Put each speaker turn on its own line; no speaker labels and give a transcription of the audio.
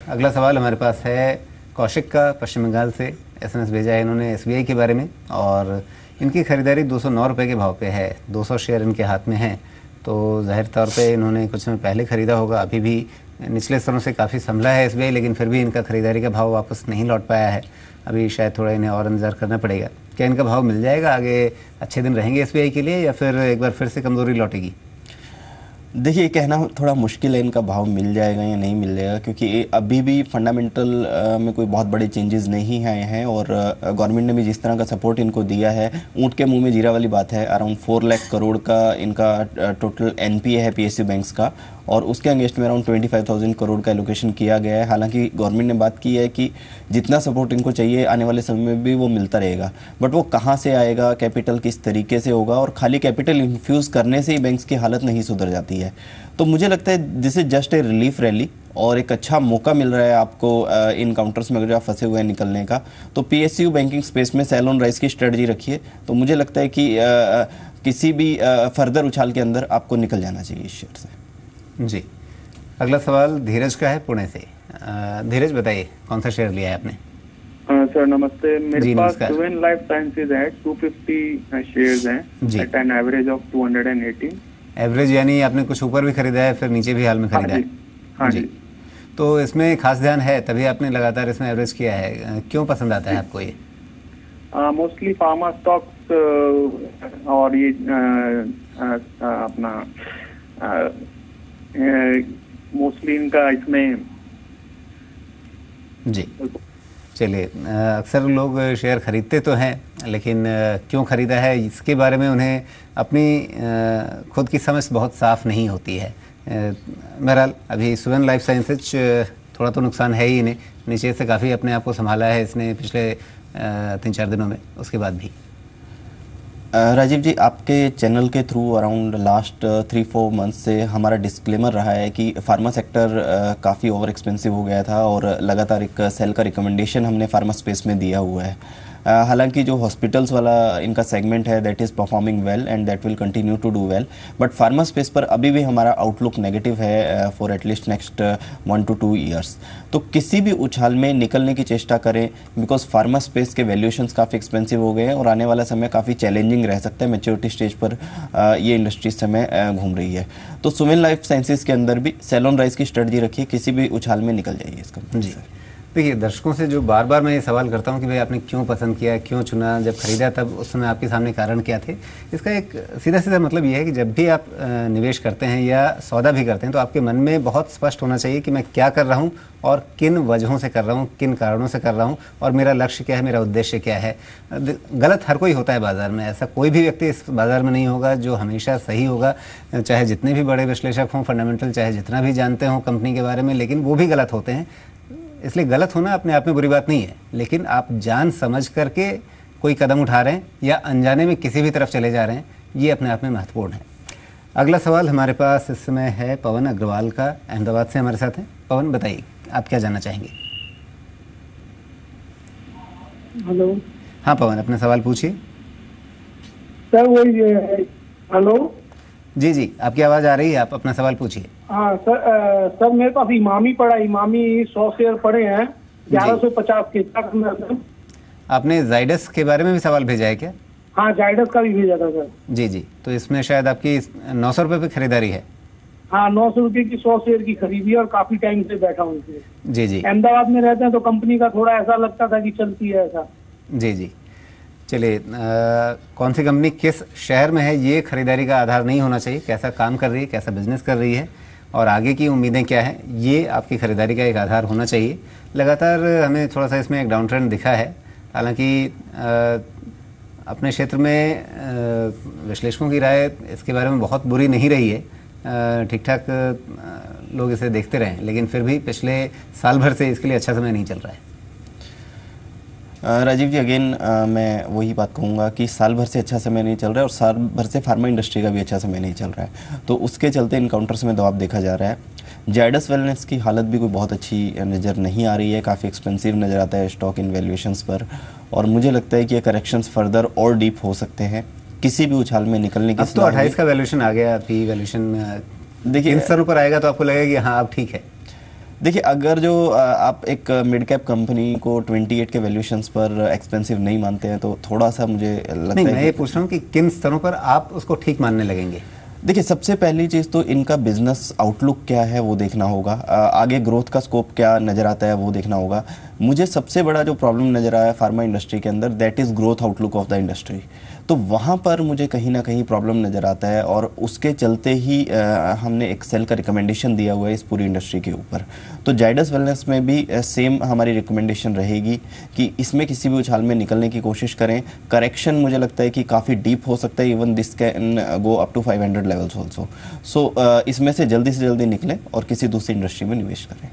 अगला सवाल हमारे पास है कौशिक का, पश्चिम बंगाल से एसएमएस भेजा है इन्होंने एसबीआई के बारे में, और इनकी खरीदारी 209 रुपये के भाव पे है। 200 शेयर इनके हाथ में हैं, तो जाहिर तौर पे इन्होंने कुछ समय पहले ख़रीदा होगा। अभी भी निचले स्तरों से काफ़ी संभला है एसबीआई, लेकिन फिर भी इनका खरीदारी का भाव वापस नहीं लौट पाया है। अभी शायद थोड़ा इन्हें और इंतज़ार करना पड़ेगा। क्या इनका भाव मिल जाएगा? आगे अच्छे दिन रहेंगे एसबीआई के लिए या फिर एक बार फिर से कमज़ोरी लौटेगी?
देखिए, कहना थोड़ा मुश्किल है इनका भाव मिल जाएगा या नहीं मिल जाएगा, क्योंकि अभी भी फंडामेंटल में कोई बहुत बड़े चेंजेस नहीं आए हैं, और गवर्नमेंट ने भी जिस तरह का सपोर्ट इनको दिया है, ऊँट के मुंह में जीरा वाली बात है। अराउंड 4 लाख करोड़ का इनका टोटल एनपीए है पीएसयू बैंक्स का, और उसके अगेंस्ट में अराउंड 25,000 करोड़ का एलोकेशन किया गया है। हालांकि गवर्नमेंट ने बात की है कि जितना सपोर्ट इनको चाहिए आने वाले समय में भी वो मिलता रहेगा, बट वो कहाँ से आएगा, कैपिटल किस तरीके से होगा, और खाली कैपिटल इन्फ्यूज़ करने से ही बैंक्स की हालत नहीं सुधर जाती है। तो मुझे लगता है this is just a relief rally, और एक अच्छा मौका मिल रहा है आपको इन काउंटर्स में अगर आप फंसे हुए हैं निकलने का। तो पीएसयू बैंकिंग स्पेस में सेल ऑन राइज की स्ट्रेटजी रखिए, तो मुझे लगता है कि किसी भी फर्दर उछाल के अंदर आपको निकल जाना चाहिए इस शेयर से।
जी, अगला सवाल धीरज का है पुणे से। धीरज, बताइए कौन सा शेयर लिया है आपने?
सर नमस्ते, मेरे पास सुवेन लाइफ साइंसेज है, 250 शेयर्स हैं at an average of 218।
Average यानी आपने कुछ ऊपर भी खरीदा है फिर नीचे भी हाल में खरीदा है?
हाँ जी।
तो इसमें खास ध्यान है, तभी आपने लगातार इसमें एवरेज किया है। क्यों पसंद आता है आपको ये?
मोस्टली फार्मा स्टॉक्स और ये अपना मोस्टली इनका इसमें।
जी, चलिए, अक्सर लोग शेयर खरीदते तो हैं, लेकिन क्यों खरीदा है इसके बारे में उन्हें अपनी खुद की समझ बहुत साफ नहीं होती है। बहरहाल अभी सुवेन लाइफ साइंसेज थोड़ा तो नुकसान है ही इन्हें, नीचे से काफ़ी अपने आप को संभाला है इसने पिछले 3-4 दिनों में, उसके बाद भी।
राजीव जी, आपके चैनल के थ्रू अराउंड लास्ट 3-4 मंथ से हमारा डिस्क्लेमर रहा है कि फार्मा सेक्टर काफ़ी ओवर एक्सपेंसिव हो गया था, और लगातार एक सेल का रिकमेंडेशन हमने फार्मा स्पेस में दिया हुआ है। हालांकि जो हॉस्पिटल्स वाला इनका सेगमेंट है that is performing well and that will continue to do well, but pharma space पर अभी भी हमारा आउटलुक नेगेटिव है for at least next 1 to 2 years. तो किसी भी उछाल में निकलने की चेष्टा करें, बिकॉज फार्मा स्पेस के वैल्यूएशंस काफ़ी एक्सपेंसिव हो गए हैं, और आने वाला समय काफ़ी चैलेंजिंग रह सकता है। मैच्योरिटी स्टेज पर ये इंडस्ट्री इस समय घूम रही है। तो सुवेन लाइफ साइंसेज के अंदर भी सेल ऑन राइज की स्ट्रेटजी रखिए, किसी भी उछाल में निकल जाइए इसका।
जी, देखिए, दर्शकों से जो बार बार मैं ये सवाल करता हूँ कि भाई आपने क्यों पसंद किया, क्यों चुना, जब खरीदा तब उस समय आपके सामने कारण क्या थे, इसका एक सीधा सीधा मतलब ये है कि जब भी आप निवेश करते हैं या सौदा भी करते हैं तो आपके मन में बहुत स्पष्ट होना चाहिए कि मैं क्या कर रहा हूँ और किन वजहों से कर रहा हूँ, किन कारणों से कर रहा हूँ, और मेरा लक्ष्य क्या है, मेरा उद्देश्य क्या है। गलत हर कोई होता है बाज़ार में, ऐसा कोई भी व्यक्ति इस बाज़ार में नहीं होगा जो हमेशा सही होगा, चाहे जितने भी बड़े विश्लेषक हों, फंडामेंटल चाहे जितना भी जानते हों कंपनी के बारे में, लेकिन वो भी गलत होते हैं। इसलिए गलत होना अपने आप में बुरी बात नहीं है, लेकिन आप जान समझ करके कोई कदम उठा रहे हैं या अनजाने में किसी भी तरफ चले जा रहे हैं, ये अपने आप में महत्वपूर्ण है। अगला सवाल हमारे पास इस समय है पवन अग्रवाल का, अहमदाबाद से हमारे साथ हैं। पवन, बताइए आप क्या जानना चाहेंगे?
हेलो।
हाँ पवन, अपने सवाल पूछिए।
सर वही, हेलो
जी जी, आपकी आवाज़ आ रही है, आप अपना सवाल पूछिए।
हाँ सर मेरे पास इमामी पड़ा, इमामी 100 शेयर पड़े हैं 1150 के। क्या करना है?
आपने जाइडस के बारे में भी सवाल भेजा है क्या?
हाँ, जाइडस का भी भेजा था सर।
जी जी, तो इसमें शायद आपकी 900 रुपये पे खरीदारी है।
हाँ, 900 रुपये की 100 शेयर की खरीदी है, और काफी टाइम से बैठा हूँ इसमें।
जी जी,
अहमदाबाद में रहते हैं तो कंपनी का थोड़ा ऐसा लगता था कि चलती है ऐसा।
जी जी, चलिए, कौन सी कंपनी किस शहर में है ये खरीदारी का आधार नहीं होना चाहिए, कैसा काम कर रही है, कैसा बिजनेस कर रही है और आगे की उम्मीदें क्या हैं, ये आपकी खरीदारी का एक आधार होना चाहिए। लगातार हमें थोड़ा सा इसमें एक डाउन ट्रेंड दिखा है, हालांकि अपने क्षेत्र में विश्लेषकों की राय इसके बारे में बहुत बुरी नहीं रही है, ठीक ठाक लोग इसे देखते रहे, लेकिन फिर भी पिछले साल भर से इसके लिए अच्छा समय नहीं चल रहा है।
राजीव जी, अगेन मैं वही बात कहूँगा कि साल भर से अच्छा समय नहीं चल रहा है, और साल भर से फार्मा इंडस्ट्री का भी अच्छा समय नहीं चल रहा है, तो उसके चलते इनकाउंटर्स में दबाव देखा जा रहा है। जाइडस वेलनेस की हालत भी कोई बहुत अच्छी नज़र नहीं आ रही है, काफ़ी एक्सपेंसिव नज़र आता है स्टॉक इन वैल्यूएशंस पर, और मुझे लगता है कि ये करेक्शंस फर्दर और डीप हो सकते हैं। किसी भी उछाल में निकलने की
अब तो 28 का वैल्यूएशन आ गया, अभी वैल्यूएशन देखिए इन स्तरों पर आएगा तो आपको लगेगा कि हाँ अब ठीक है।
देखिए, अगर जो आप एक मिड कैप कंपनी को 28 के वैल्यूएशंस पर एक्सपेंसिव नहीं मानते हैं तो थोड़ा सा मुझे लगता है।
मैं ये पूछ रहा हूँ कि किन स्तरों पर आप उसको ठीक मानने लगेंगे?
देखिए, सबसे पहली चीज़ तो इनका बिजनेस आउटलुक क्या है वो देखना होगा, आगे ग्रोथ का स्कोप क्या नज़र आता है वो देखना होगा। मुझे सबसे बड़ा जो प्रॉब्लम नज़र आया फार्मा इंडस्ट्री के अंदर, that is growth outlook of the industry. तो वहाँ पर मुझे कहीं ना कहीं प्रॉब्लम नज़र आता है और उसके चलते ही हमने एक सेल का रिकमेंडेशन दिया हुआ है इस पूरी इंडस्ट्री के ऊपर। तो जाइडस वेलनेस में भी सेम हमारी रिकमेंडेशन रहेगी कि इसमें किसी भी उछाल में निकलने की कोशिश करें। करेक्शन मुझे लगता है कि काफ़ी डीप हो सकता है, even this can go up to 500 levels also. So इसमें से जल्दी निकलें और किसी दूसरी इंडस्ट्री में निवेश करें।